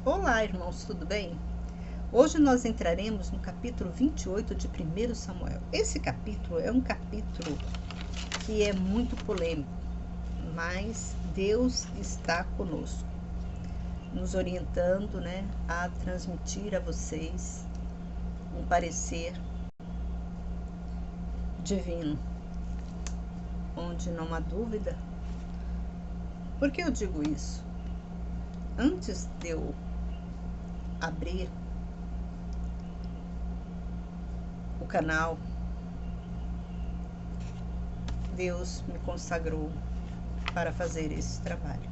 Olá, irmãos, tudo bem? Hoje nós entraremos no capítulo 28 de 1 Samuel. Esse capítulo é um capítulo que é muito polêmico, mas Deus está conosco, nos orientando, a transmitir a vocês um parecer divino, onde não há dúvida. Por que eu digo isso? Antes de eu abrir o canal, Deus me consagrou para fazer esse trabalho.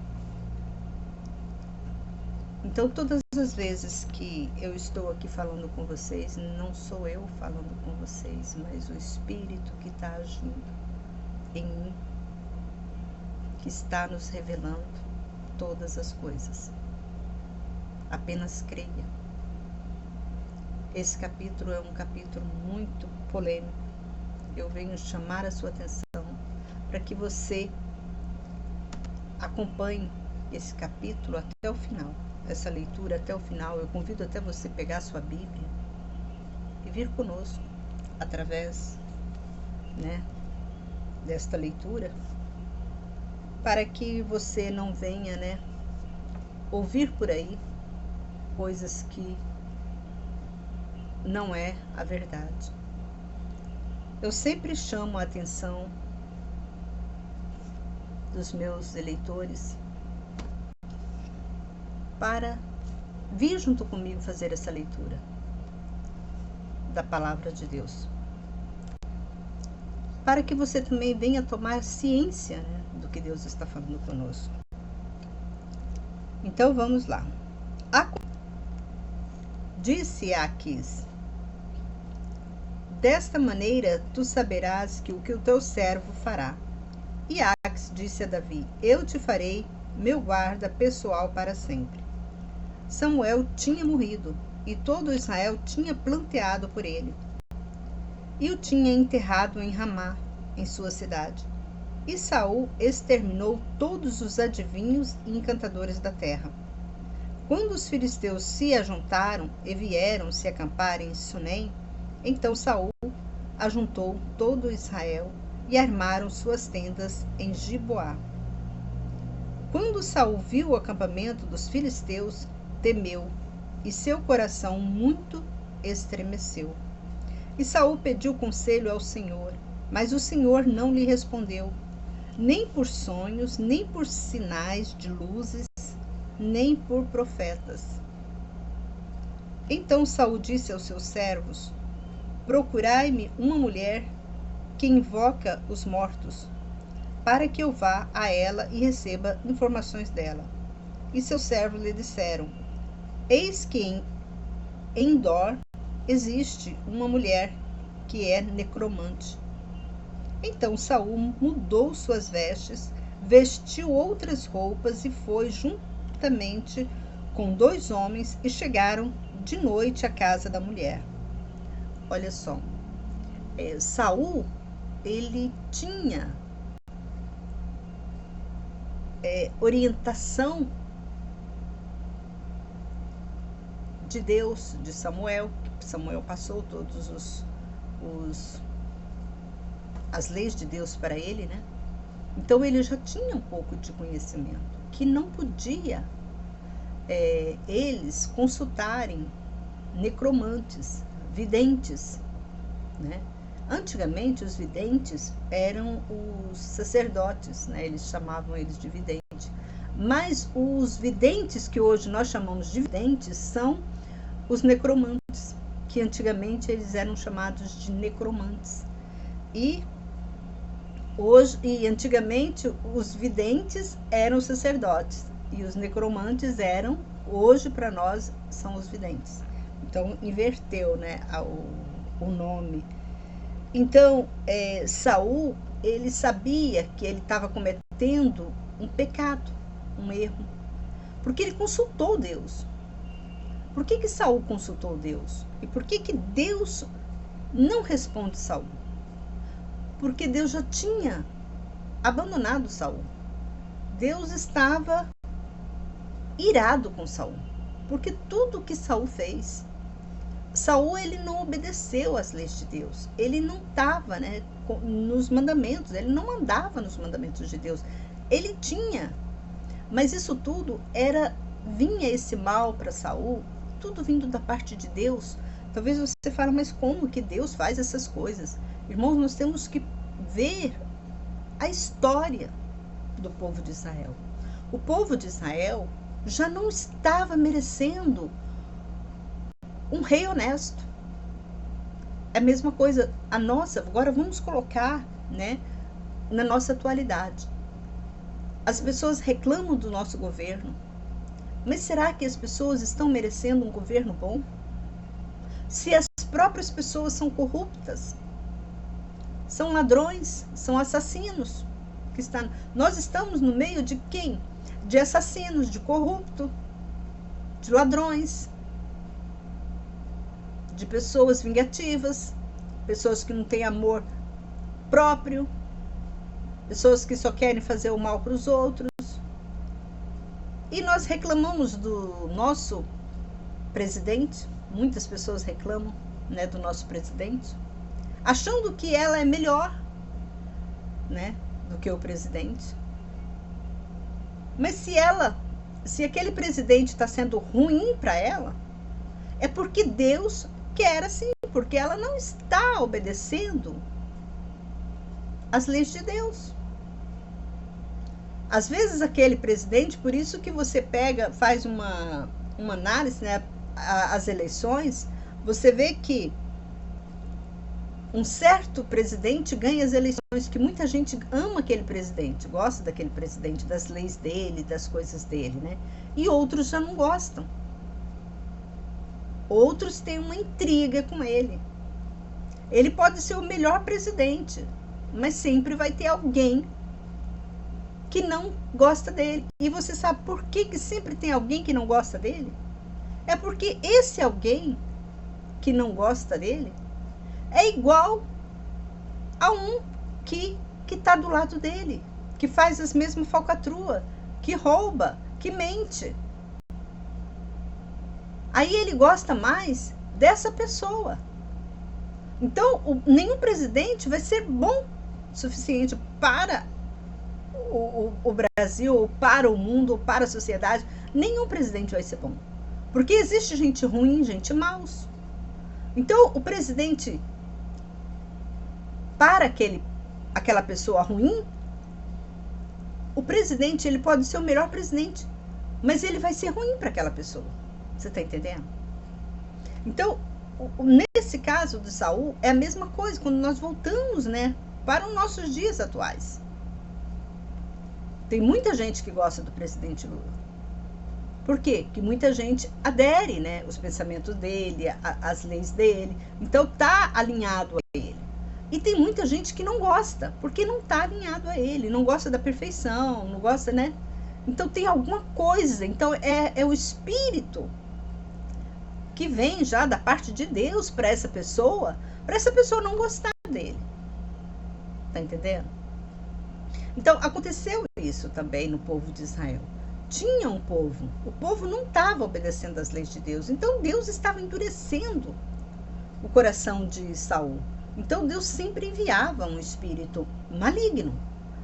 Então, todas as vezes que eu estou aqui falando com vocês, não sou eu falando com vocês, mas o Espírito que está agindo em mim, que está nos revelando todas as coisas. Apenas creia. Esse capítulo é um capítulo muito polêmico. Eu venho chamar a sua atenção para que você acompanhe esse capítulo até o final, essa leitura até o final. Eu convido até você pegar a sua Bíblia e vir conosco através, desta leitura, para que você não venha, ouvir por aí coisas que não é a verdade. Eu sempre chamo a atenção dos meus eleitores para vir junto comigo fazer essa leitura da palavra de Deus, para que você também venha tomar ciência, do que Deus está falando conosco. Então vamos lá. Disse Aquis: desta maneira tu saberás que o teu servo fará. E Aquis disse a Davi: eu te farei meu guarda pessoal para sempre. Samuel tinha morrido, e todo Israel tinha planteado por ele, e o tinha enterrado em Ramá, em sua cidade. E Saul exterminou todos os adivinhos e encantadores da terra. Quando os filisteus se ajuntaram e vieram se acampar em Sunem, então Saul ajuntou todo Israel e armaram suas tendas em Giboá. Quando Saul viu o acampamento dos filisteus, temeu, e seu coração muito estremeceu. E Saul pediu conselho ao Senhor, mas o Senhor não lhe respondeu, nem por sonhos, nem por sinais de luzes, nem por profetas. Então Saul disse aos seus servos: procurai-me uma mulher que invoca os mortos, para que eu vá a ela e receba informações dela. E seus servos lhe disseram: eis que em Endor existe uma mulher que é necromante. Então Saul mudou suas vestes, vestiu outras roupas e foi juntamente com 2 homens e chegaram de noite à casa da mulher. Olha só, Saul, ele tinha orientação de Deus, de Samuel. Samuel passou todos as leis de Deus para ele, Então ele já tinha um pouco de conhecimento, que não podia eles consultarem necromantes, videntes, Antigamente os videntes eram os sacerdotes, eles chamavam eles de vidente. Mas os videntes que hoje nós chamamos de videntes são os necromantes, que antigamente eles eram chamados de necromantes. E antigamente os videntes eram os sacerdotes e os necromantes hoje para nós são os videntes. Então inverteu, o nome. Então Saul, ele sabia que ele estava cometendo um pecado, um erro, porque ele consultou Deus. Por que Saul consultou Deus? E por que Deus não responde Saul? Porque Deus já tinha abandonado Saul. Deus estava irado com Saul. porque tudo que Saul fez, Saul ele não obedeceu às leis de Deus, ele não estava, né, nos mandamentos, ele não mandava nos mandamentos de Deus, ele tinha, mas isso tudo vinha esse mal para Saul, tudo vindo da parte de Deus. Talvez você fale, mas como que Deus faz essas coisas? Irmãos, nós temos que ver a história do povo de Israel. O povo de Israel já não estava merecendo um rei honesto. É a mesma coisa, a nossa, agora vamos colocar, né, na nossa atualidade. As pessoas reclamam do nosso governo, mas será que as pessoas estão merecendo um governo bom? Se as próprias pessoas são corruptas, são ladrões, são assassinos, nós estamos no meio de quem? De assassinos, de corruptos, de ladrões, de pessoas vingativas, pessoas que não têm amor próprio, pessoas que só querem fazer o mal para os outros. E nós reclamamos do nosso presidente, muitas pessoas reclamam, né, do nosso presidente, achando que ela é melhor, né, do que o presidente. Mas se aquele presidente está sendo ruim para ela, é porque Deus quer assim, porque ela não está obedecendo às leis de Deus. Às vezes aquele presidente, por isso que você faz uma análise, né, as eleições, você vê que um certo presidente ganha as eleições, que muita gente ama aquele presidente, gosta daquele presidente, das leis dele, das coisas dele, né? E outros já não gostam. Outros têm uma intriga com ele. Ele pode ser o melhor presidente, mas sempre vai ter alguém que não gosta dele. E você sabe por que sempre tem alguém que não gosta dele? É porque esse alguém que não gosta dele é igual a um que está do lado dele, que faz as mesmas falcatruas, que rouba, que mente. Aí ele gosta mais dessa pessoa. Então, nenhum presidente vai ser bom o suficiente para o Brasil, ou para o mundo, ou para a sociedade. Nenhum presidente vai ser bom. Porque existe gente ruim, gente maus. Então, o presidente, para aquela pessoa ruim, o presidente ele pode ser o melhor presidente, mas ele vai ser ruim para aquela pessoa. Você está entendendo? Então, nesse caso de Saul, é a mesma coisa, quando nós voltamos, né, para os nossos dias atuais. Tem muita gente que gosta do presidente Lula. Por quê? Porque muita gente adere, né, os pensamentos dele, as leis dele. Então, está alinhado a ele. E tem muita gente que não gosta, porque não está alinhado a ele, não gosta da perfeição, não gosta, né? Então, tem alguma coisa. Então, é o espírito que vem já da parte de Deus para essa pessoa não gostar dele. Tá entendendo? Então, aconteceu isso também no povo de Israel. Tinha um povo, o povo não estava obedecendo às leis de Deus, então Deus estava endurecendo o coração de Saul. Então Deus sempre enviava um espírito maligno.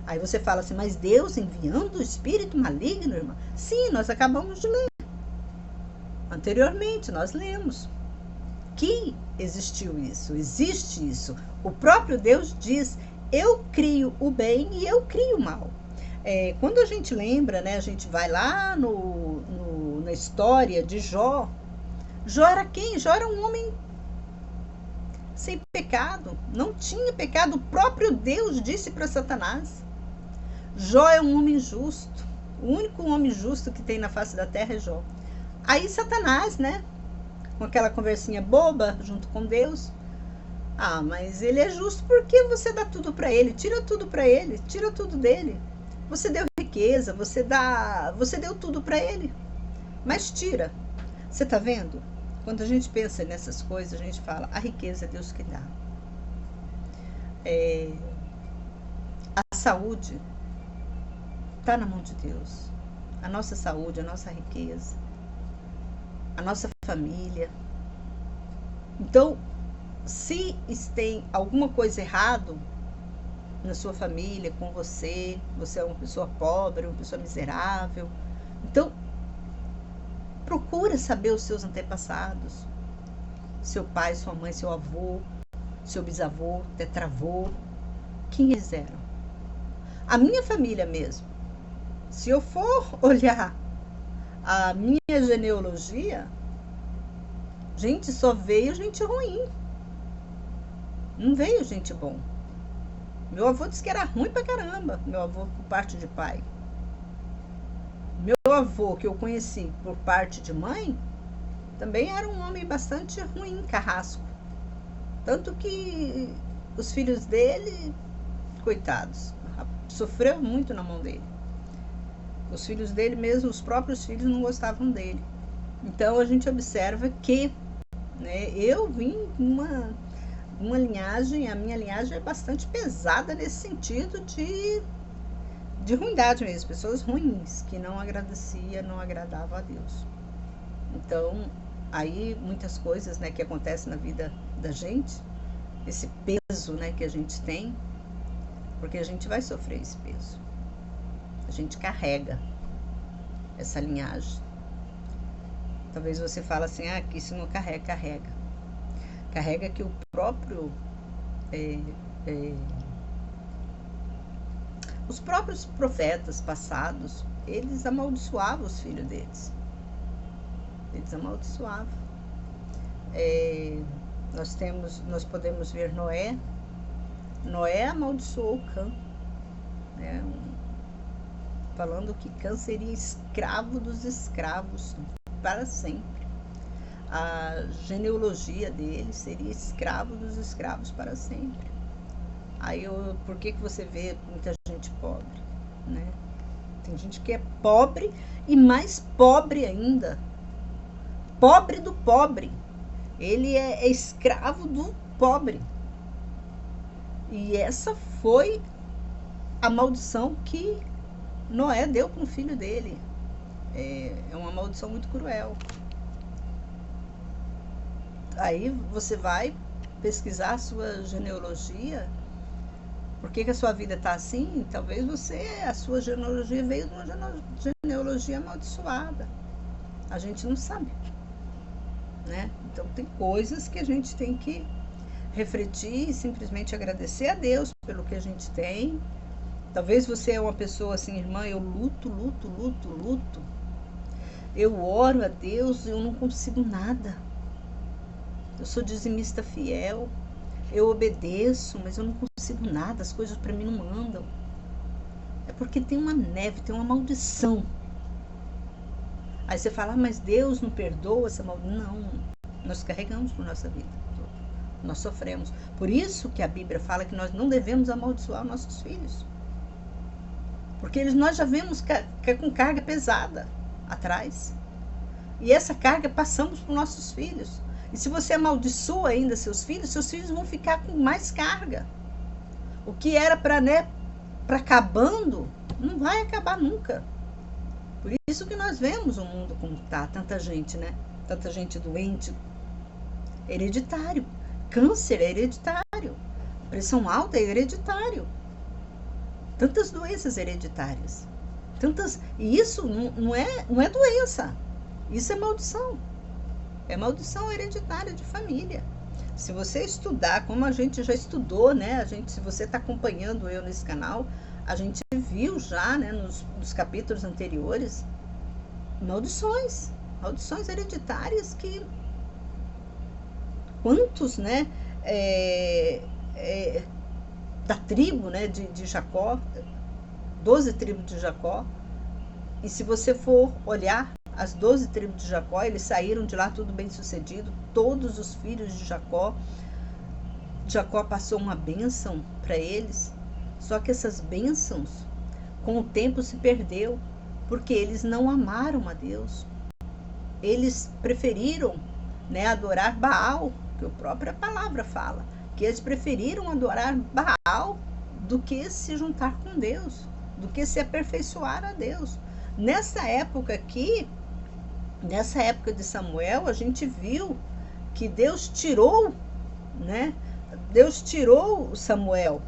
Aí você fala assim, mas Deus enviando o espírito maligno, irmã? Sim, nós acabamos de ler. Anteriormente nós lemos que existiu isso, existe isso. O próprio Deus diz, eu crio o bem e eu crio o mal. Quando a gente lembra, né, a gente vai lá na história de Jó. Jó era quem? Jó era um homem sem pecado, não tinha pecado. O próprio Deus disse para Satanás, Jó é um homem justo, o único homem justo que tem na face da terra é Jó. Aí Satanás, né, com aquela conversinha boba junto com Deus, mas ele é justo porque você dá tudo para ele, tira tudo para ele, tira tudo dele. Você deu riqueza, você deu tudo para ele, mas tira. Você está vendo? Quando a gente pensa nessas coisas, a gente fala, a riqueza é Deus que dá. A saúde está na mão de Deus. A nossa saúde, a nossa riqueza. a nossa família. Então, se tem alguma coisa errado na sua família, com você, você é uma pessoa pobre, uma pessoa miserável, então procura saber os seus antepassados, seu pai, sua mãe, seu avô, seu bisavô, tetravô, quem eles eram. A minha família mesmo, se eu for olhar a minha genealogia, gente, só veio gente ruim, não veio gente bom. Meu avô disse que era ruim pra caramba, meu avô por parte de pai. Meu avô, que eu conheci por parte de mãe, também era um homem bastante ruim, carrasco. Tanto que os filhos dele, coitados, sofreu muito na mão dele. Os filhos dele mesmo, os próprios filhos não gostavam dele. Então a gente observa que, né, eu vim de uma linhagem, a minha linhagem é bastante pesada nesse sentido de ruindade mesmo, pessoas ruins, que não agradavam a Deus. Então, aí muitas coisas, né, que acontecem na vida da gente, esse peso, né, que a gente tem, porque a gente vai sofrer esse peso. A gente carrega essa linhagem. Talvez você fale assim, que isso não carrega. Carrega que o próprio... os próprios profetas passados, eles amaldiçoavam os filhos deles. Eles amaldiçoavam. Nós podemos ver Noé. Noé amaldiçoou Cã, né? Falando que Cã seria escravo dos escravos para sempre. A genealogia dele seria escravo dos escravos para sempre. Aí, por que você vê muita gente pobre, né? Tem gente que é pobre e mais pobre ainda. Pobre do pobre. Ele é escravo do pobre. E essa foi a maldição que Noé deu para o filho dele. É uma maldição muito cruel. Aí você vai pesquisar a sua genealogia. Por que a sua vida está assim? Talvez a sua genealogia veio de uma genealogia amaldiçoada. A gente não sabe, né? Então tem coisas que a gente tem que refletir e simplesmente agradecer a Deus pelo que a gente tem. Talvez você é uma pessoa assim, irmã, eu luto. Eu oro a Deus e eu não consigo nada. Eu sou dizimista fiel. Eu obedeço, mas eu não consigo nada, as coisas para mim não andam. É porque tem uma neve, tem uma maldição. Aí você fala, mas Deus não perdoa essa maldição. Não, nós carregamos por nossa vida. Nós sofremos. Por isso que a Bíblia fala que nós não devemos amaldiçoar nossos filhos. Porque nós já vemos com carga pesada atrás. E essa carga passamos para os nossos filhos. E se você amaldiçoa ainda seus filhos vão ficar com mais carga. O que era para acabando, não vai acabar nunca. Por isso que nós vemos o mundo como está, tanta gente, né? Tanta gente doente. Hereditário. Câncer é hereditário. Pressão alta é hereditário. Tantas doenças hereditárias. E isso não é doença. Isso é maldição. É maldição hereditária de família. Se você estudar, como a gente já estudou, né? Se você está acompanhando eu nesse canal, a gente viu já, né, nos capítulos anteriores, maldições hereditárias que quantos, né, da tribo, né, de Jacó, 12 tribos de Jacó, e se você for olhar as 12 tribos de Jacó, eles saíram de lá tudo bem sucedido, todos os filhos de Jacó passou uma bênção para eles, só que essas bênçãos com o tempo se perdeu, porque eles não amaram a Deus, eles preferiram, né, adorar Baal, que a própria palavra fala, que eles preferiram adorar Baal do que se juntar com Deus, do que se aperfeiçoar a Deus. Nessa época aqui, nessa época de Samuel, a gente viu que Deus tirou, né? Deus tirou Samuel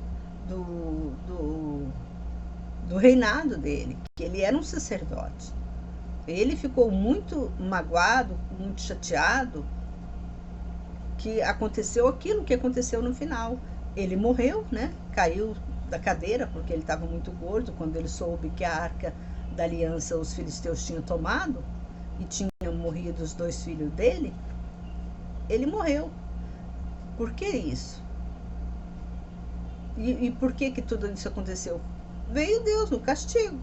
do reinado dele, que ele era um sacerdote. Ele ficou muito magoado, muito chateado, que aconteceu aquilo que aconteceu no final. Ele morreu, né? Caiu da cadeira, porque ele estava muito gordo, quando ele soube que a arca da aliança os filisteus tinham tomado, e tinham morrido os 2 filhos dele, ele morreu. Por que isso? E por que tudo isso aconteceu? Veio Deus no castigo.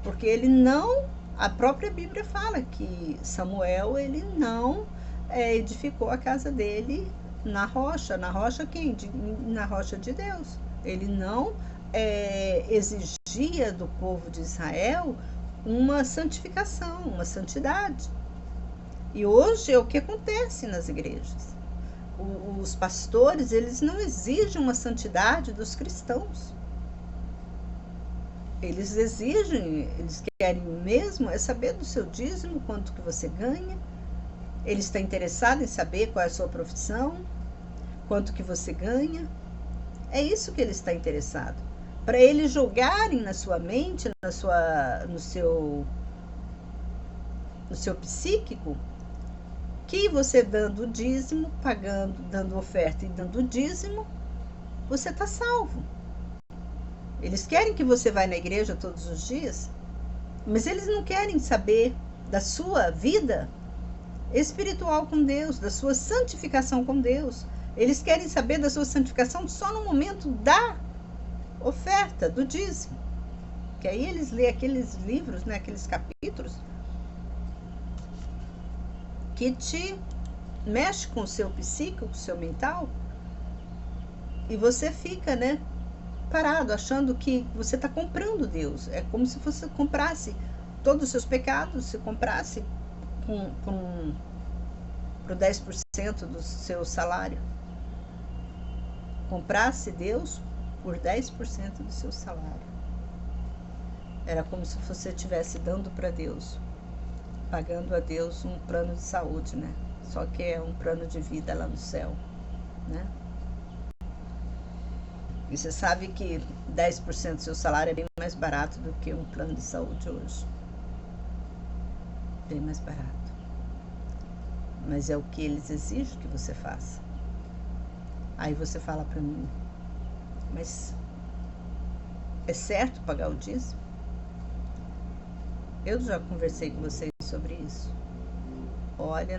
Porque ele não... A própria Bíblia fala que Samuel, ele não edificou a casa dele na rocha. Na rocha quem? Na rocha de Deus. Ele não exigia do povo de Israel uma santificação, uma santidade. E hoje é o que acontece nas igrejas. Os pastores, eles não exigem uma santidade dos cristãos. Eles exigem, eles querem mesmo é saber do seu dízimo, quanto que você ganha. Ele está interessado em saber qual é a sua profissão, quanto que você ganha. É isso que ele está interessado. Para eles jogarem na sua mente, no seu psíquico, que você dando o dízimo, pagando, dando oferta e dando dízimo, você está salvo. Eles querem que você vá na igreja todos os dias, mas eles não querem saber da sua vida espiritual com Deus, da sua santificação com Deus. Eles querem saber da sua santificação só no momento da oferta, do dízimo. Que aí eles lêem aqueles livros, né, aqueles capítulos, que te mexe com o seu psíquico, com o seu mental, e você fica, né, parado, achando que você está comprando Deus. É como se você comprasse todos os seus pecados, se comprasse por 10% do seu salário. Comprasse Deus por 10% do seu salário. Era como se você estivesse dando para Deus, pagando a Deus um plano de saúde, né? Só que é um plano de vida lá no céu, né? E você sabe que 10% do seu salário é bem mais barato do que um plano de saúde hoje. Bem mais barato. Mas é o que eles exigem que você faça. Aí você fala para mim, mas é certo pagar o dízimo? Eu já conversei com vocês sobre isso. Olha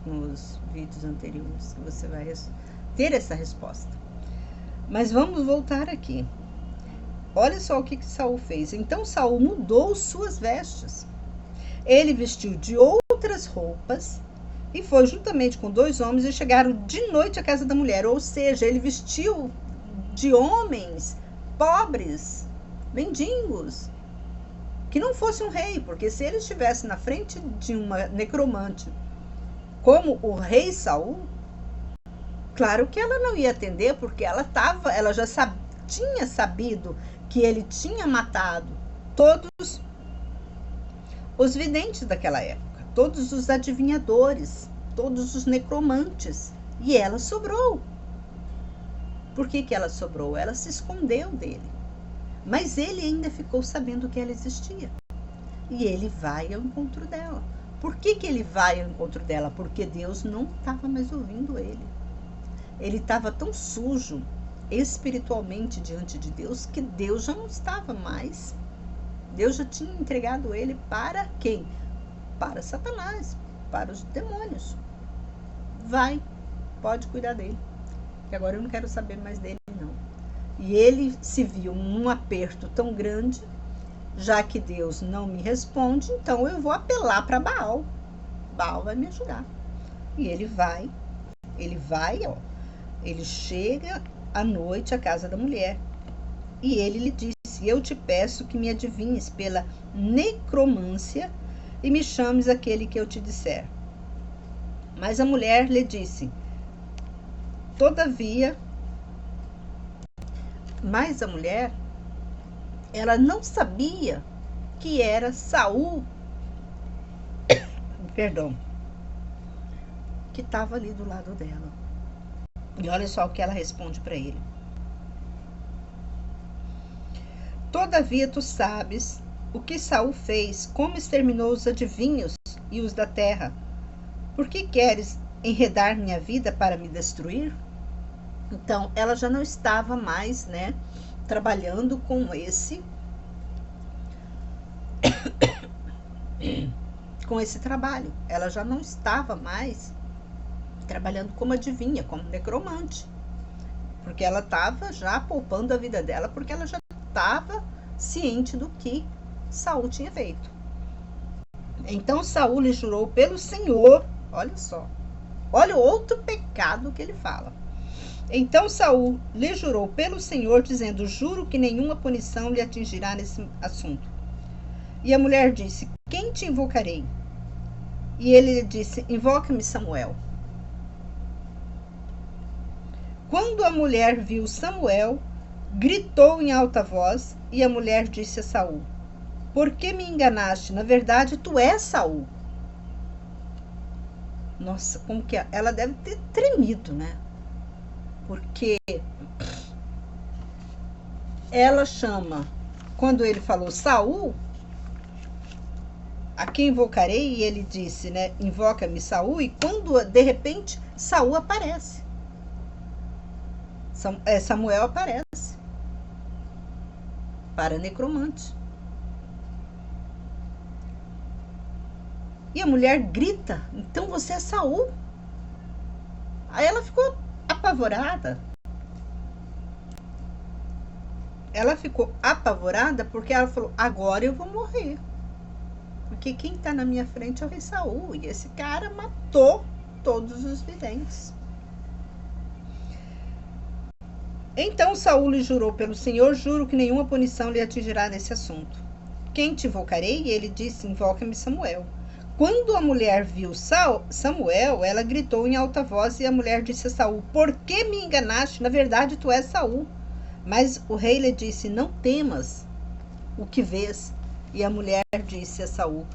nos vídeos anteriores que você vai ter essa resposta. Mas vamos voltar aqui. Olha só o que Saul fez. Então Saul mudou suas vestes. Ele vestiu de outras roupas e foi juntamente com 2 homens e chegaram de noite à casa da mulher. Ou seja, ele vestiu de homens pobres, mendigos, que não fosse um rei, porque se ele estivesse na frente de uma necromante como o rei Saul, claro que ela não ia atender, porque ela já tinha sabido que ele tinha matado todos os videntes daquela época, todos os adivinhadores, todos os necromantes, e ela sobrou. Por que ela sobrou? Ela se escondeu dele. Mas ele ainda ficou sabendo que ela existia. E ele vai ao encontro dela. Por que ele vai ao encontro dela? Porque Deus não estava mais ouvindo ele. Ele estava tão sujo espiritualmente diante de Deus que Deus já não estava mais. Deus já tinha entregado ele para quem? Para Satanás, para os demônios. Vai, pode cuidar dele, que agora eu não quero saber mais dele, não. E ele se viu num aperto tão grande, já que Deus não me responde, então eu vou apelar para Baal. Baal vai me ajudar. E ele vai, ó. Ele chega à noite à casa da mulher. E ele lhe disse: eu te peço que me adivinhes pela necromância e me chames aquele que eu te disser. Mas a mulher lhe disse: todavia, mas a mulher, ela não sabia que era Saul perdão, que estava ali do lado dela. E olha só o que ela responde para ele. Todavia tu sabes o que Saul fez, como exterminou os adivinhos e os da terra. Por que queres enredar minha vida para me destruir? Então, ela já não estava mais, né, trabalhando com esse trabalho. Ela já não estava mais trabalhando como adivinha, como necromante. Porque ela estava já poupando a vida dela, porque ela já estava ciente do que Saul tinha feito. Então Saul lhe jurou pelo Senhor, olha só, olha o outro pecado que ele fala. Então Saul lhe jurou pelo Senhor, dizendo: juro que nenhuma punição lhe atingirá nesse assunto. E a mulher disse: quem te invocarei? E ele lhe disse: invoca-me Samuel. Quando a mulher viu Samuel, gritou em alta voz, e a mulher disse a Saul: por que me enganaste? Na verdade, tu és Saul. Nossa, como que ela deve ter tremido, né? Porque ela chama, quando ele falou Saul, a quem invocarei? E ele disse, né, invoca-me Saul, e quando de repente Saul aparece. Samuel aparece para necromante. E a mulher grita: então você é Saul? Aí ela ficou apavorada. Ela ficou apavorada porque ela falou: agora eu vou morrer. Porque quem está na minha frente é o rei Saul. E esse cara matou todos os videntes. Então Saul lhe jurou pelo Senhor: juro que nenhuma punição lhe atingirá nesse assunto. Quem te invocarei? E ele disse: invoca-me Samuel. Quando a mulher viu Samuel, ela gritou em alta voz, e a mulher disse a Saul: por que me enganaste? Na verdade, tu és Saul. Mas o rei lhe disse: não temas o que vês. E a mulher disse a Saul: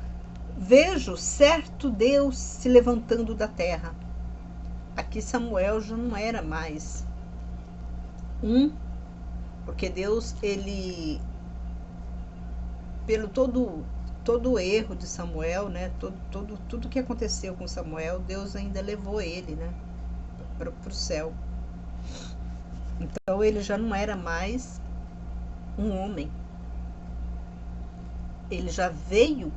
vejo certo Deus se levantando da terra. Aqui Samuel já não era mais porque Deus, ele, pelo todo o erro de Samuel, né, tudo que aconteceu com Samuel, Deus ainda levou ele, né, para o céu. Então ele já não era mais um homem. Ele já veio,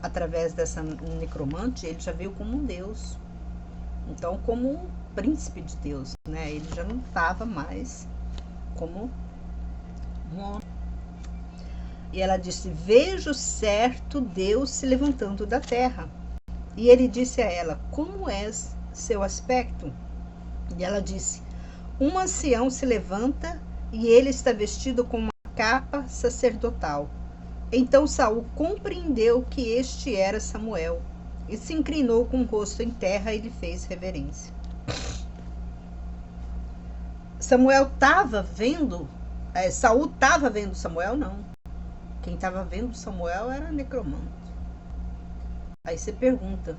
através dessa necromante, ele já veio como um Deus. Então, como um príncipe de Deus, né? Ele já não estava mais como um homem. E ela disse: vejo certo Deus se levantando da terra. E ele disse a ela: como é seu aspecto? E ela disse: um ancião se levanta e ele está vestido com uma capa sacerdotal. Então Saul compreendeu que este era Samuel e se inclinou com o rosto em terra e lhe fez reverência. Samuel estava vendo, Saul estava vendo Samuel? Não. Quem estava vendo Samuel era necromante. Aí você pergunta: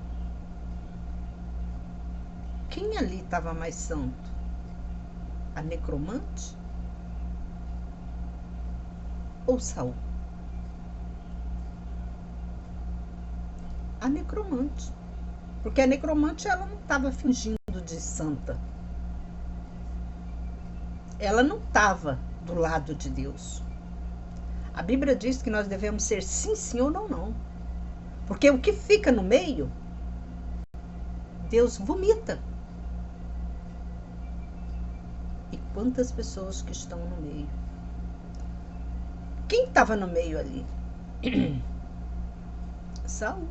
quem ali estava mais santo? A necromante ou Saul? A necromante. Porque a necromante, ela não estava fingindo de santa. Ela não estava do lado de Deus. A Bíblia diz que nós devemos ser sim, sim ou não, não. Porque o que fica no meio, Deus vomita. E quantas pessoas que estão no meio? Quem estava no meio ali? Saul.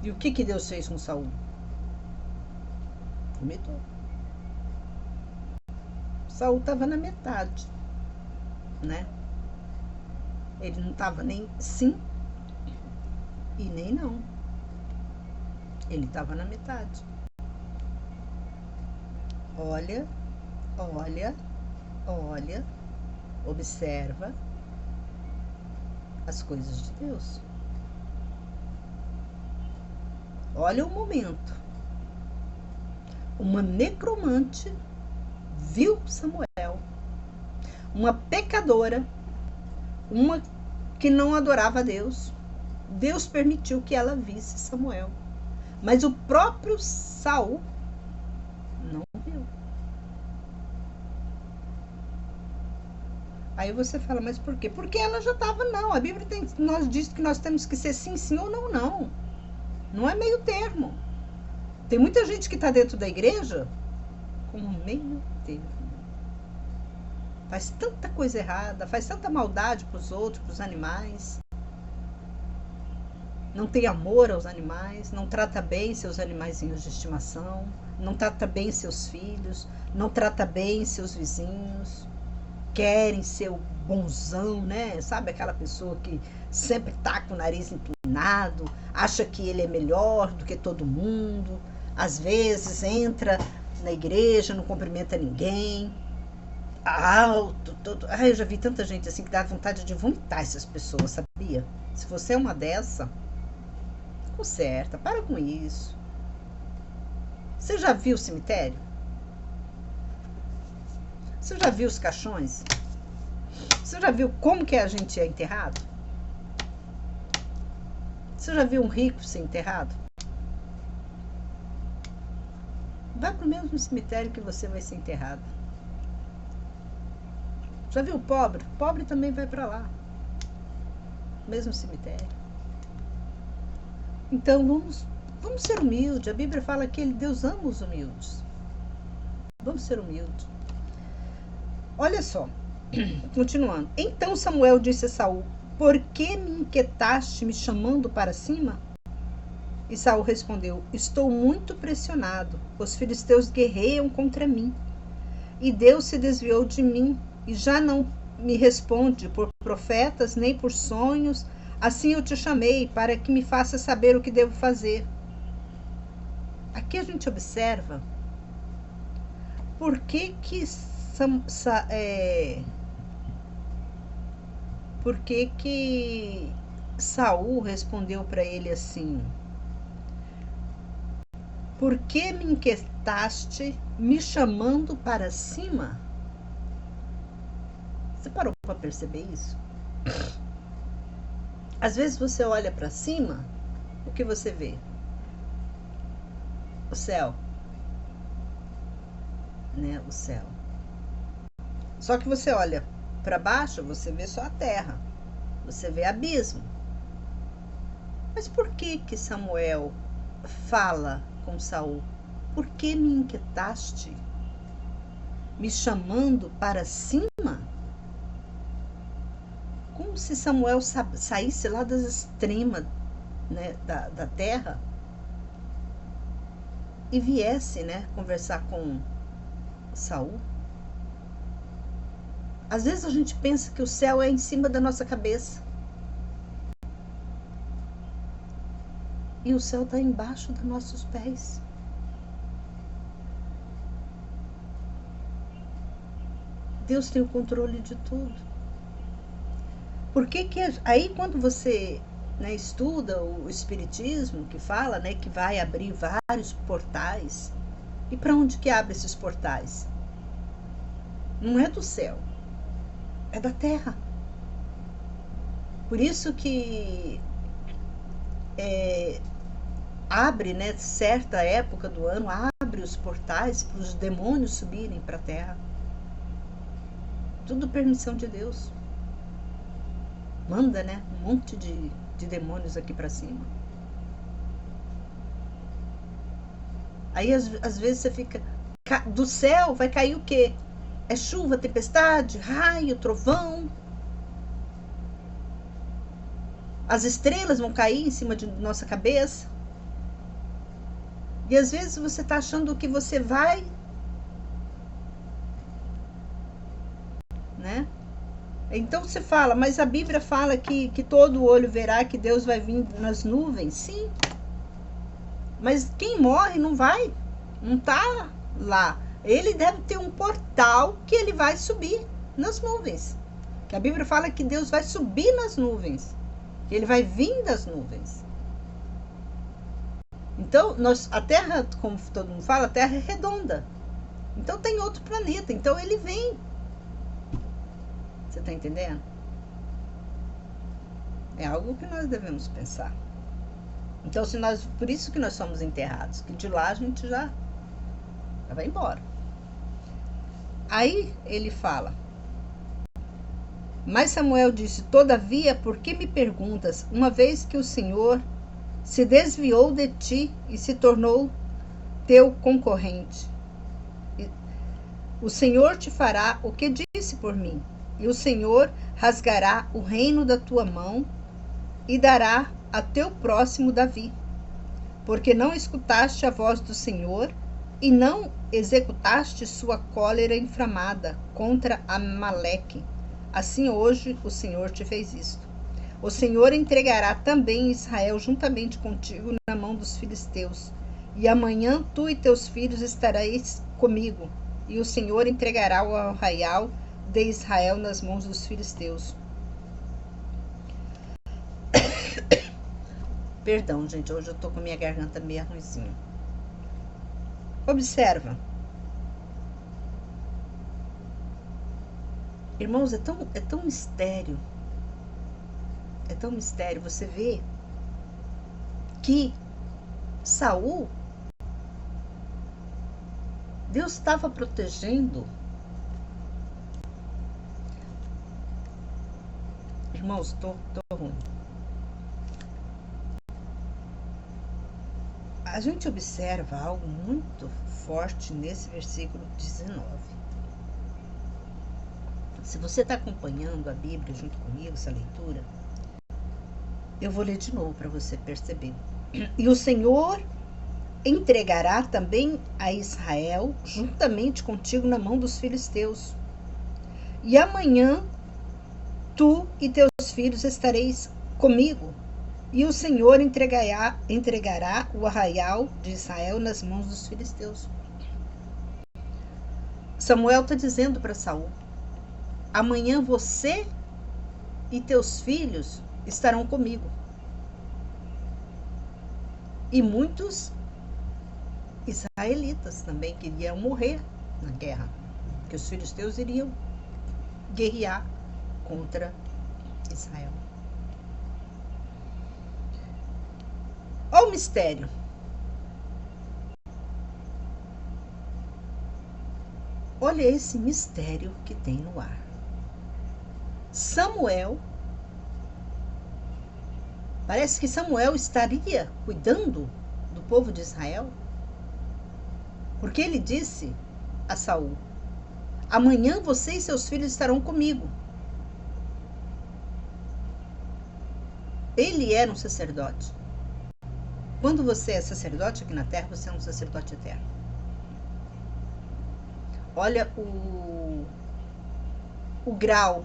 E o que Deus fez com Saul? Vomitou. Saul estava na metade, né? Ele não estava nem sim e nem não. Ele estava na metade. Olha, observa as coisas de Deus. Olha o momento. Uma necromante viu Samuel. Uma pecadora, uma que não adorava a Deus. Deus permitiu que ela visse Samuel. Mas o próprio Saul não viu. Aí você fala, mas por quê? Porque ela já estava, não. A Bíblia nós diz que nós temos que ser sim, sim ou não, não. Não é meio termo. Tem muita gente que está dentro da igreja com meio termo. Faz tanta coisa errada, faz tanta maldade para os outros, para os animais. Não tem amor aos animais, não trata bem seus animaizinhos de estimação, não trata bem seus filhos, não trata bem seus vizinhos. Querem ser o bonzão, né? Sabe aquela pessoa que sempre tá com o nariz empinado, acha que ele é melhor do que todo mundo, às vezes entra na igreja, não cumprimenta ninguém, alto, todo. Ai, eu já vi tanta gente assim que dá vontade de vomitar essas pessoas, sabia? Se você é uma dessa, conserta, para com isso. Você já viu o cemitério? Você já viu os caixões? Você já viu como que a gente é enterrado? Você já viu um rico ser enterrado? Vai para o mesmo cemitério que você vai ser enterrado. Já viu o pobre? O pobre também vai para lá. Mesmo cemitério. Então vamos ser humildes. A Bíblia fala que Deus ama os humildes. Vamos ser humildes. Olha só, continuando. Então Samuel disse a Saul: por que me inquietaste me chamando para cima? E Saul respondeu: estou muito pressionado. Os filisteus guerreiam contra mim. E Deus se desviou de mim e já não me responde por profetas nem por sonhos. Assim eu te chamei para que me faça saber o que devo fazer. Aqui a gente observa por que Saul respondeu para ele assim: por que me inquietaste me chamando para cima? Você parou para perceber isso? Às vezes você olha para cima, o que você vê? O céu. Né? O céu. Só que você olha para baixo, você vê só a terra. Você vê abismo. Mas por que Samuel fala com Saul? Por que me inquietaste me chamando para cima? Como se Samuel saísse lá das extremas, né, da terra e viesse, né, conversar com Saul. Às vezes a gente pensa que o céu é em cima da nossa cabeça. E o céu está embaixo dos nossos pés. Deus tem o controle de tudo. Por que aí quando você, né, estuda o Espiritismo, que fala, né, que vai abrir vários portais, e para onde que abre esses portais? Não é do céu, é da terra. Por isso que abre, né, certa época do ano, abre os portais para os demônios subirem para a terra. Tudo permissão de Deus. Manda, né, um monte de demônios aqui para cima. Aí às vezes você fica, do céu vai cair o quê? É chuva, tempestade, raio, trovão. As estrelas vão cair em cima de nossa cabeça. E às vezes você está achando que você vai, né? Então você fala, mas a Bíblia fala que todo olho verá que Deus vai vir nas nuvens. Sim. Mas quem morre não vai, não está lá. Ele deve ter um portal que ele vai subir nas nuvens. Que a Bíblia fala que Deus vai subir nas nuvens. Que ele vai vir das nuvens. Então, a Terra, como todo mundo fala, a Terra é redonda. Então tem outro planeta, então ele vem. Você está entendendo? É algo que nós devemos pensar. Então, por isso que nós somos enterrados, que de lá a gente já vai embora. Aí ele fala: mas Samuel disse: todavia, por que me perguntas, uma vez que o Senhor se desviou de ti e se tornou teu concorrente? O Senhor te fará o que disse por mim, e o Senhor rasgará o reino da tua mão e dará a teu próximo Davi, porque não escutaste a voz do Senhor e não executaste sua cólera inflamada contra Amaleque. Assim hoje o Senhor te fez isto. O Senhor entregará também Israel juntamente contigo na mão dos filisteus, e amanhã tu e teus filhos estareis comigo, e o Senhor entregará o arraial de Israel nas mãos dos filisteus. Perdão, gente, hoje eu tô com minha garganta meio ruimzinha. Observa. Irmãos, é tão mistério. É tão mistério. Você vê que Saul, Deus estava protegendo. Irmãos, tô ruim. A gente observa algo muito forte nesse versículo 19. Se você está acompanhando a Bíblia junto comigo, essa leitura, eu vou ler de novo para você perceber. E o Senhor entregará também a Israel juntamente contigo na mão dos filisteus. E amanhã tu e teus filhos estareis comigo. E o Senhor entregará o arraial de Israel nas mãos dos filisteus. Samuel está dizendo para Saul: amanhã você e teus filhos estarão comigo. E muitos israelitas também queriam morrer na guerra, porque os filisteus iriam guerrear contra Israel. Olha o mistério. Olha esse mistério que tem no ar. Samuel, parece que Samuel estaria cuidando do povo de Israel, porque ele disse a Saul: amanhã você e seus filhos estarão comigo. Ele era um sacerdote. Quando você é sacerdote aqui na terra, você é um sacerdote eterno. Olha o grau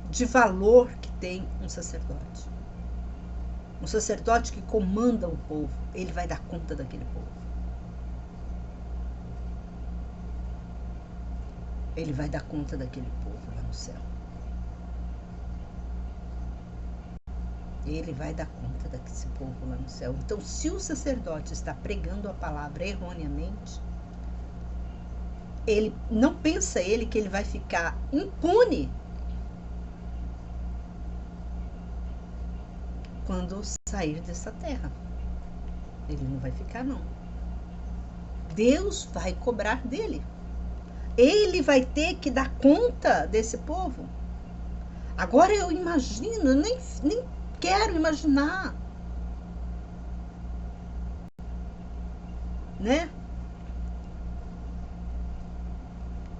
de valor que tem um sacerdote. Um sacerdote que comanda um povo, ele vai dar conta daquele povo. Ele vai dar conta daquele povo lá no céu. Ele vai dar conta desse povo lá no céu. Então, se o sacerdote está pregando a palavra erroneamente, ele não pensa que ele vai ficar impune quando sair dessa terra. Ele não vai ficar, não. Deus vai cobrar dele. Ele vai ter que dar conta desse povo. Agora eu imagino, nem quero imaginar, né?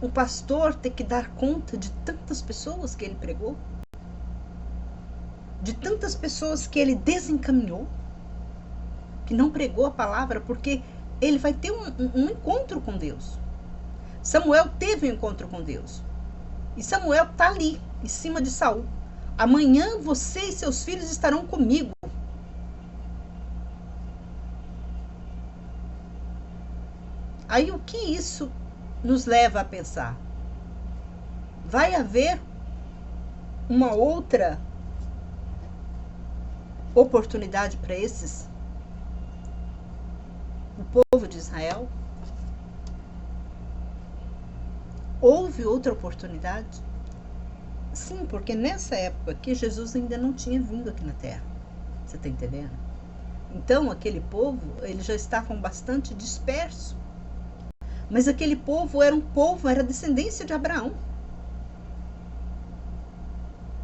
O pastor ter que dar conta de tantas pessoas que ele pregou, de tantas pessoas que ele desencaminhou, que não pregou a palavra, porque ele vai ter um encontro com Deus. Samuel teve um encontro com Deus. E Samuel está ali, em cima de Saul. Amanhã você e seus filhos estarão comigo. Aí o que isso nos leva a pensar? Vai haver uma outra oportunidade para o povo de Israel? Houve outra oportunidade? Sim, porque nessa época aqui Jesus ainda não tinha vindo aqui na terra. Você está entendendo? Então aquele povo, eles já estavam bastante dispersos. Mas aquele povo, era descendência de Abraão.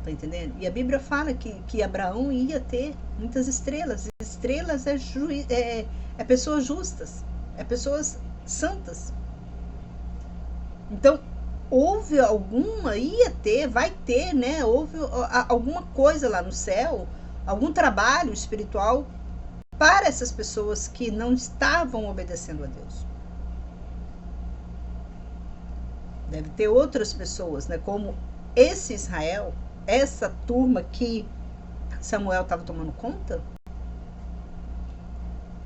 Tá entendendo? E a Bíblia fala que Abraão ia ter muitas estrelas. Estrelas é pessoas justas, é pessoas santas. Então, houve alguma, vai ter, né? Houve alguma coisa lá no céu, algum trabalho espiritual para essas pessoas que não estavam obedecendo a Deus. Deve ter outras pessoas, né? Como esse Israel, essa turma que Samuel estava tomando conta,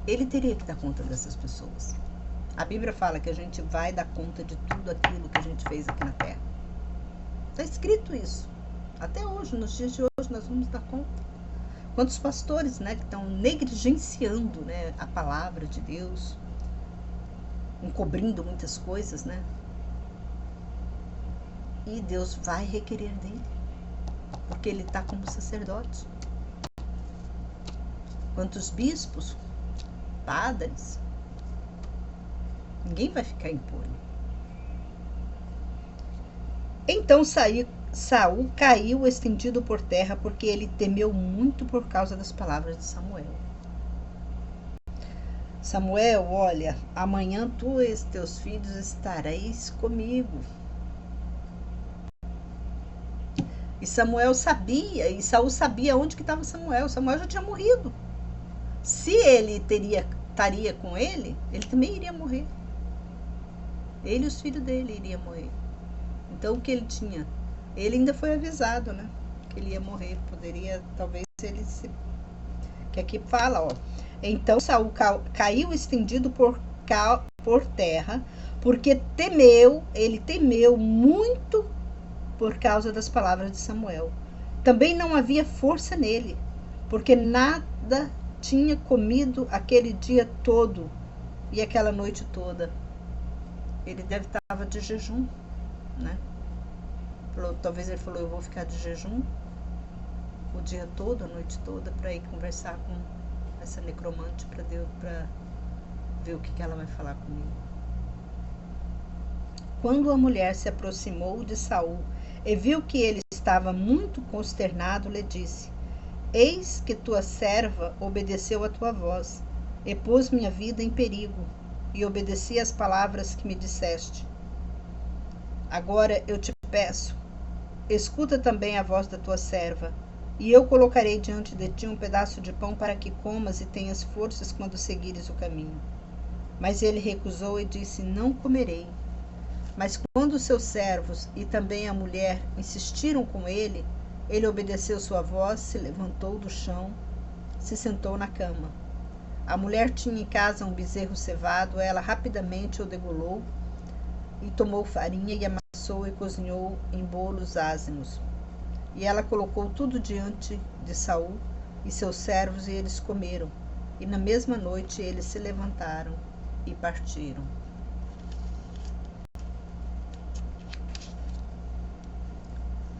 ele teria que dar conta dessas pessoas. A Bíblia fala que a gente vai dar conta de tudo aquilo que a gente fez aqui na terra. Está escrito isso. Até hoje, nos dias de hoje, nós vamos dar conta. Quantos pastores, né, que estão negligenciando, né, a palavra de Deus, encobrindo muitas coisas, né? E Deus vai requerer dele, porque ele está como sacerdote. Quantos bispos, padres, ninguém vai ficar impune. Então Saul caiu estendido por terra, porque ele temeu muito por causa das palavras de Samuel. Samuel, olha, amanhã tu e teus filhos estareis comigo. E Samuel sabia, e Saul sabia onde que estava Samuel. Samuel já tinha morrido. Se ele estaria com ele também iria morrer. Ele e os filhos dele iriam morrer. Então o que ele tinha? Ele ainda foi avisado, né? Que ele ia morrer. Poderia, talvez, ele se... Que aqui fala, ó. Então Saul caiu estendido por terra, porque ele temeu muito por causa das palavras de Samuel. Também não havia força nele, porque nada tinha comido aquele dia todo e aquela noite toda. Ele deve estar de jejum, né? Talvez ele falou, eu vou ficar de jejum o dia todo, a noite toda, para ir conversar com essa necromante para ver o que ela vai falar comigo. Quando a mulher se aproximou de Saul e viu que ele estava muito consternado, lhe disse: Eis que tua serva obedeceu a tua voz, e pôs minha vida em perigo, e obedeci às palavras que me disseste. Agora eu te peço, escuta também a voz da tua serva, e eu colocarei diante de ti um pedaço de pão para que comas e tenhas forças quando seguires o caminho. Mas ele recusou e disse: Não comerei. Mas quando os seus servos e também a mulher insistiram com ele, ele obedeceu sua voz, se levantou do chão, se sentou na cama. A mulher tinha em casa um bezerro cevado, ela rapidamente o degolou e tomou farinha e amassou e cozinhou em bolos ázimos. E ela colocou tudo diante de Saul e seus servos, e eles comeram. E na mesma noite eles se levantaram e partiram.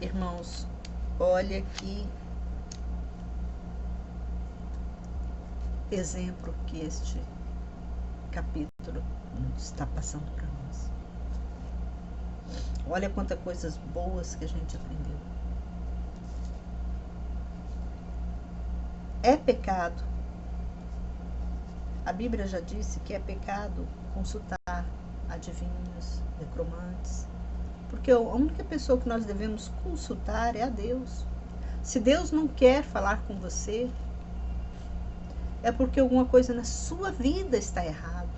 Irmãos, olha que exemplo que este capítulo está passando para nós. Olha quantas coisas boas que a gente aprendeu. É pecado. A Bíblia já disse que é pecado consultar adivinhos, necromantes, porque a única pessoa que nós devemos consultar é a Deus. Se Deus não quer falar com você, é porque alguma coisa na sua vida está errado.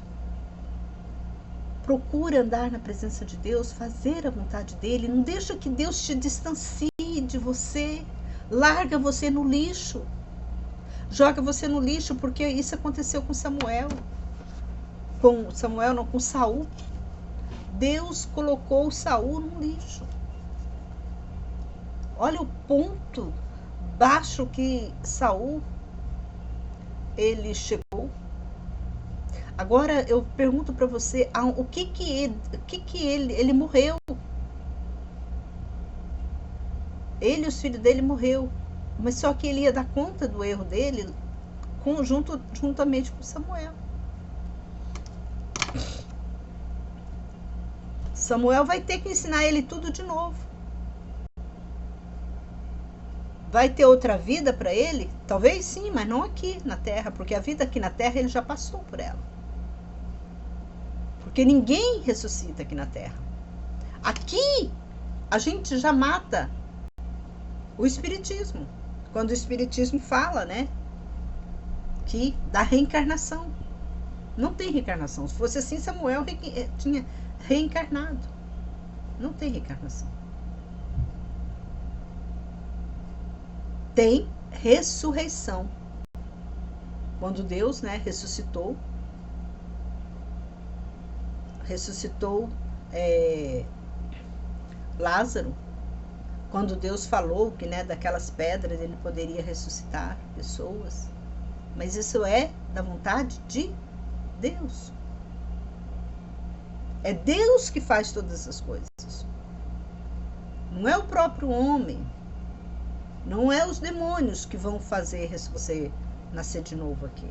Procure andar na presença de Deus, fazer a vontade dele. Não deixa que Deus te distancie de você. Larga você no lixo. Joga você no lixo, porque isso aconteceu com Samuel. Com Saul. Deus colocou Saul no lixo. Olha o ponto baixo que Saul ele chegou. Agora eu pergunto para você, o que ele morreu. Ele e os filhos dele morreu. Mas só que ele ia dar conta do erro dele juntamente com Samuel. Samuel vai ter que ensinar ele tudo de novo. Vai ter outra vida para ele? Talvez sim, mas não aqui na terra, porque a vida aqui na terra ele já passou por ela. Porque ninguém ressuscita aqui na terra. Aqui a gente já mata o espiritismo. Quando o espiritismo fala, né, que da reencarnação. Não tem reencarnação. Se fosse assim, Samuel tinha reencarnado. Não tem reencarnação. Tem ressurreição. Quando Deus, né, ressuscitou Lázaro, quando Deus falou que, né, daquelas pedras ele poderia ressuscitar pessoas, mas isso é da vontade de Deus. É Deus que faz todas essas coisas. Não é o próprio homem. Não é os demônios que vão fazer você nascer de novo aqui.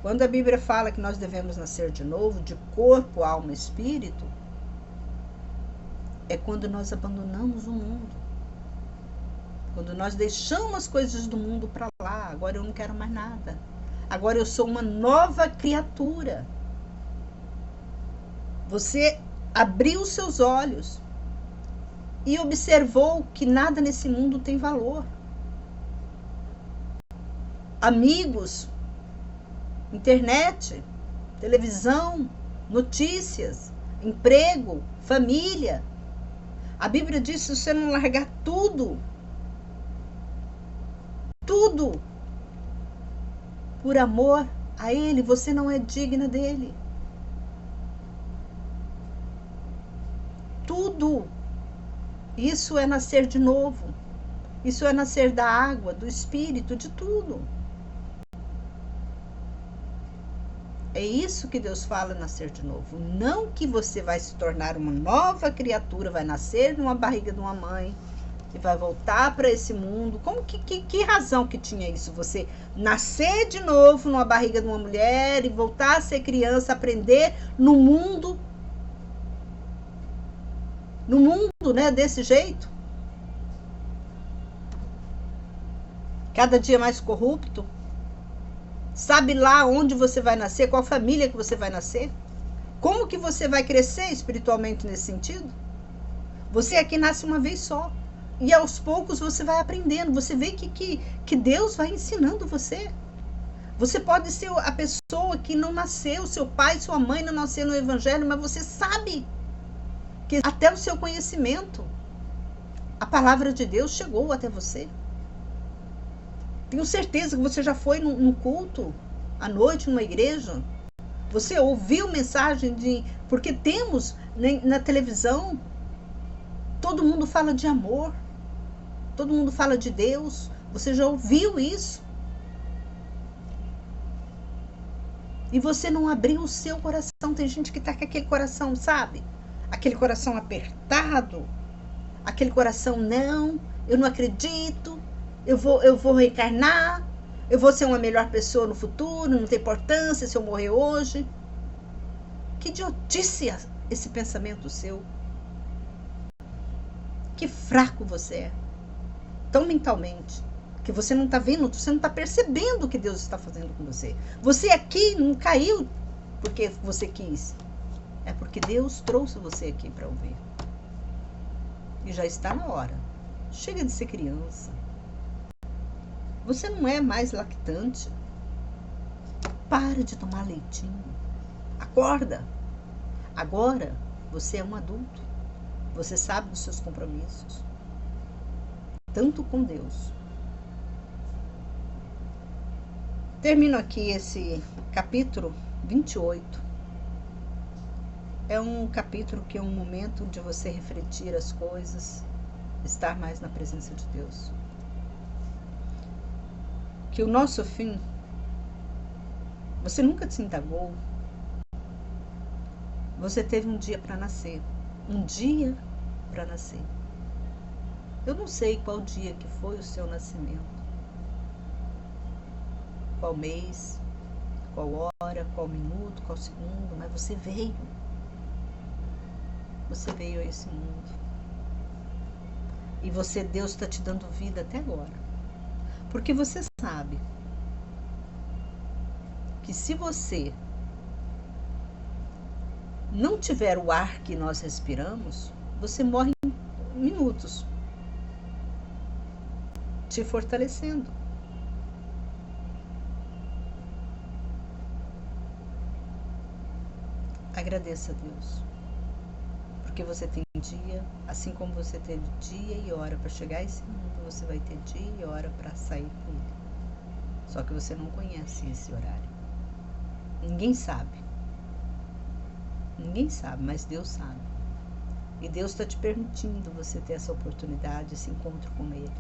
Quando a Bíblia fala que nós devemos nascer de novo, de corpo, alma e espírito, é quando nós abandonamos o mundo. Quando nós deixamos as coisas do mundo para lá. Agora eu não quero mais nada. Agora eu sou uma nova criatura. Você abriu seus olhos e observou que nada nesse mundo tem valor. Amigos, internet, televisão, notícias, emprego, família. A Bíblia diz: se você não largar tudo por amor a Ele, você não é digna dele. Tudo. Isso é nascer de novo. Isso é nascer da água, do Espírito, de tudo. É isso que Deus fala, nascer de novo. Não que você vai se tornar uma nova criatura, vai nascer numa barriga de uma mãe e vai voltar para esse mundo. Que razão que tinha isso? Você nascer de novo numa barriga de uma mulher e voltar a ser criança, aprender no mundo, né, desse jeito? Cada dia mais corrupto. Sabe lá onde você vai nascer, qual família que você vai nascer? Como que você vai crescer espiritualmente nesse sentido? Você aqui nasce uma vez só. E aos poucos você vai aprendendo. Você vê que Deus vai ensinando você. Você pode ser a pessoa que não nasceu, seu pai, sua mãe não nasceu no Evangelho, mas você sabe que até o seu conhecimento, a palavra de Deus chegou até você. Tenho certeza que você já foi num culto, à noite, numa igreja. Você ouviu mensagem porque temos na televisão, todo mundo fala de amor. Todo mundo fala de Deus. Você já ouviu isso? E você não abriu o seu coração. Tem gente que está com aquele coração, sabe? Aquele coração apertado. Aquele coração, não, eu não acredito. Eu vou reencarnar, eu vou ser uma melhor pessoa no futuro, não tem importância se eu morrer hoje. Que idiotice esse pensamento seu. Que fraco você é. Tão mentalmente, que você não está vendo, você não está percebendo o que Deus está fazendo com você. Você aqui não caiu porque você quis. É porque Deus trouxe você aqui para ouvir. E já está na hora. Chega de ser criança. Você não é mais lactante. Para de tomar leitinho. Acorda. Agora você é um adulto. Você sabe dos seus compromissos. Tanto com Deus. Termino aqui esse capítulo 28. É um capítulo que é um momento de você refletir as coisas, estar mais na presença de Deus. que o nosso fim, você nunca se indagou. Você teve um dia para nascer. Um dia para nascer. Eu não sei qual dia que foi o seu nascimento. Qual mês, qual hora, qual minuto, qual segundo, mas você veio. Você veio a esse mundo. E você, Deus está te dando vida até agora. Porque você sabe que se você não tiver o ar que nós respiramos, você morre em minutos, te fortalecendo. Agradeça a Deus, porque você tem dia, assim como você teve dia e hora para chegar a esse mundo, você vai ter dia e hora para sair dele. Só que você não conhece esse horário. Ninguém sabe. Ninguém sabe, mas Deus sabe. E Deus está te permitindo você ter essa oportunidade, esse encontro com Ele.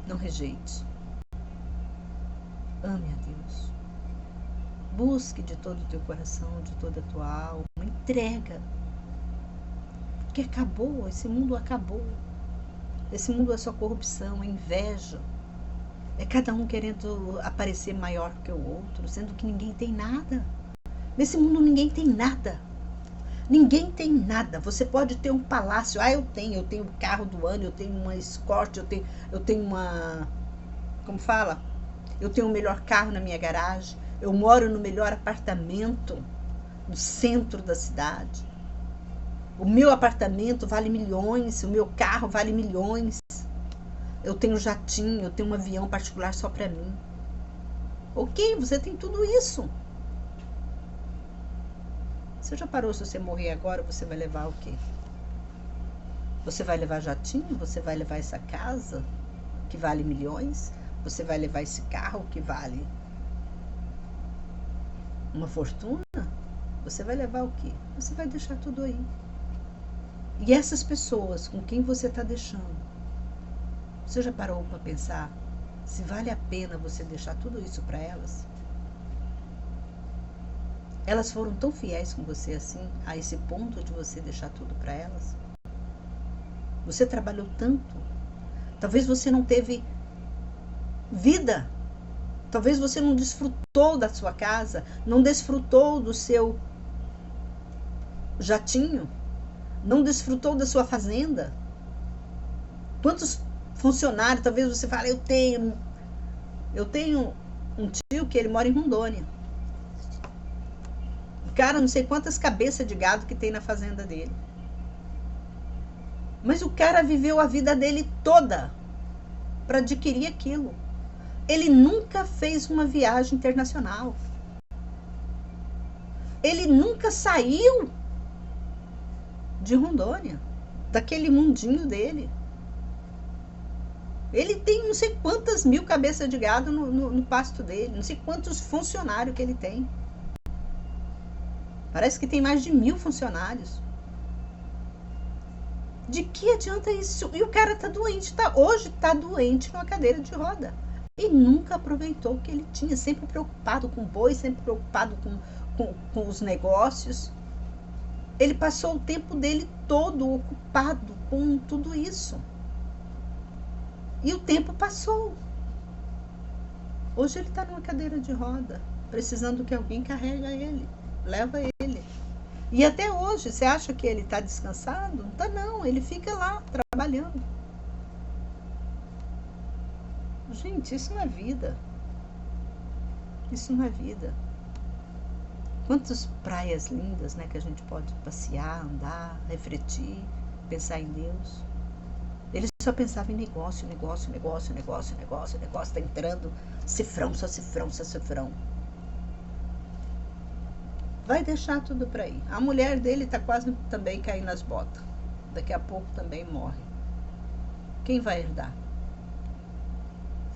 Não rejeite. Ame a Deus. Busque de todo o teu coração, de toda a tua alma. Entrega. Porque acabou, esse mundo acabou. Esse mundo é só corrupção, é inveja. É cada um querendo aparecer maior que o outro, sendo que ninguém tem nada. Nesse mundo ninguém tem nada. Ninguém tem nada. Você pode ter um palácio. Eu tenho o carro do ano, eu tenho uma Escort, eu tenho uma... Como fala? Eu tenho o melhor carro na minha garagem. Eu moro no melhor apartamento no centro da cidade. O meu apartamento vale milhões, o meu carro vale milhões. Eu tenho jatinho, eu tenho um avião particular só para mim. Ok, você tem tudo isso. Você já parou, se você morrer agora, você vai levar o quê? Você vai levar jatinho? Você vai levar essa casa que vale milhões? Você vai levar esse carro que vale uma fortuna? Você vai levar o quê? Você vai deixar tudo aí. E essas pessoas com quem você está deixando, você já parou para pensar se vale a pena você deixar tudo isso para elas? Elas foram tão fiéis com você assim, a esse ponto de você deixar tudo para elas? Você trabalhou tanto. Talvez você não teve vida. Talvez você não desfrutou da sua casa, não desfrutou do seu jatinho, não desfrutou da sua fazenda. Quantos funcionários, talvez você fale, eu tenho um tio que ele mora em Rondônia. Cara, não sei quantas cabeças de gado que tem na fazenda dele. Mas o cara viveu a vida dele toda para adquirir aquilo. Ele nunca fez uma viagem internacional. Ele nunca saiu de Rondônia, daquele mundinho dele. Ele tem não sei quantas mil cabeças de gado no pasto dele, não sei quantos funcionários que ele tem. Parece que tem mais de 1000 funcionários. De que adianta isso? E o cara tá doente, hoje tá doente numa cadeira de roda. E nunca aproveitou o que ele tinha, sempre preocupado com boi, sempre preocupado com os negócios. Ele passou o tempo dele todo ocupado com tudo isso. E o tempo passou. Hoje ele está numa cadeira de roda, precisando que alguém carrega ele, leva ele. E até hoje, você acha que ele está descansado? Não está não, ele fica lá trabalhando. Gente, isso não é vida. Isso não é vida. Quantas praias lindas, né, que a gente pode passear, andar, refletir, pensar em Deus. Ele só pensava em negócio, tá entrando cifrão, só cifrão, só cifrão. Vai deixar tudo para aí. A mulher dele tá quase também caindo nas botas. Daqui a pouco também morre. Quem vai herdar?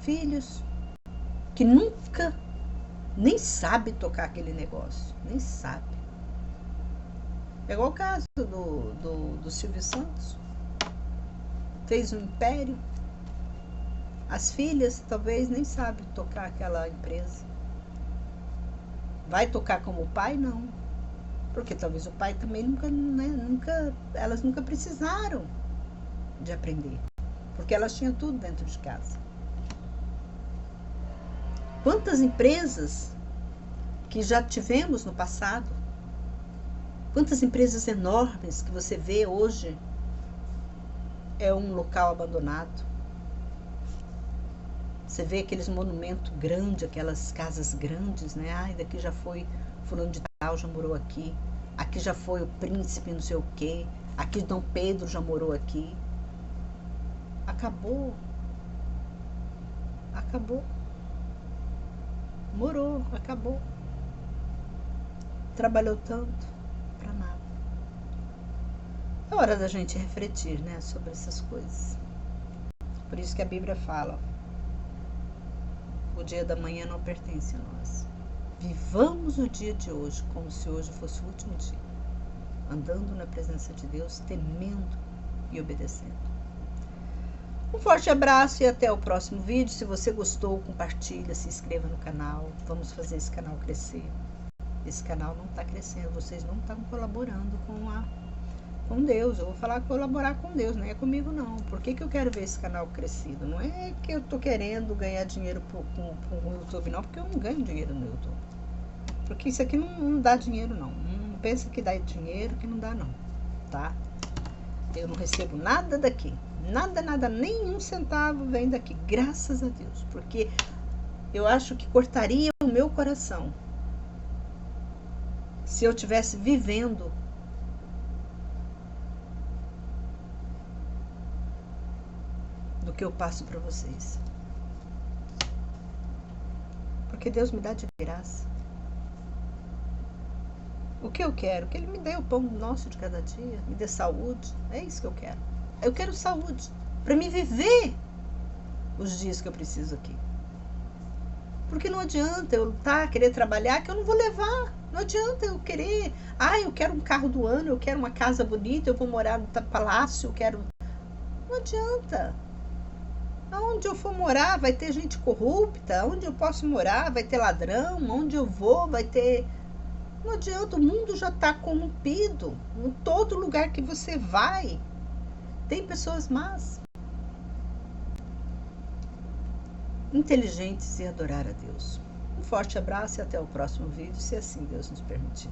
Filhos que nunca nem sabe tocar aquele negócio, nem sabe. É igual o caso do Silvio Santos. Fez um império, As filhas talvez nem sabem tocar aquela empresa. Vai tocar como o pai? Não. Porque talvez o pai também elas nunca precisaram de aprender. Porque elas tinham tudo dentro de casa. Quantas empresas que já tivemos no passado, quantas empresas enormes que você vê hoje é um local abandonado. Você vê aqueles monumentos grandes, aquelas casas grandes, né? Ai, daqui já foi fulano de tal, já morou aqui. Aqui já foi o príncipe não sei o quê. Aqui Dom Pedro já morou aqui. Acabou. Acabou. Morou, acabou. Trabalhou tanto para nada. É hora da gente refletir, né, sobre essas coisas. Por isso que a Bíblia fala: o dia da manhã não pertence a nós. Vivamos o dia de hoje como se hoje fosse o último dia, andando na presença de Deus, temendo e obedecendo. Um forte abraço e até o próximo vídeo. Se você gostou, compartilha, se inscreva no canal. Vamos fazer esse canal crescer. Esse canal não está crescendo, vocês não estão colaborando com Deus. Eu vou falar colaborar com Deus, não é comigo não. Por que eu quero ver esse canal crescido? Não é que eu tô querendo ganhar dinheiro com o YouTube não, porque eu não ganho dinheiro no YouTube. Porque isso aqui não dá dinheiro não. Não pensa que dá dinheiro, que não dá não, tá? Eu não recebo nada daqui. Nada, nem um centavo vem daqui, graças a Deus. Porque eu acho que cortaria o meu coração se eu estivesse vivendo do que eu passo para vocês. Porque Deus me dá de graça. O que eu quero? Que Ele me dê o pão nosso de cada dia, me dê saúde. É isso que eu quero. Eu quero saúde para me viver os dias que eu preciso aqui. Porque não adianta eu lutar, querer trabalhar, que eu não vou levar. Não adianta eu querer, eu quero um carro do ano, eu quero uma casa bonita, eu vou morar no palácio, eu quero... Não adianta. Aonde eu for morar vai ter gente corrupta, onde eu posso morar vai ter ladrão, onde eu vou vai ter... Não adianta, o mundo já está corrompido. Em todo lugar que você vai, tem pessoas más, inteligentes e adorar a Deus. Um forte abraço e até o próximo vídeo, se assim Deus nos permitir.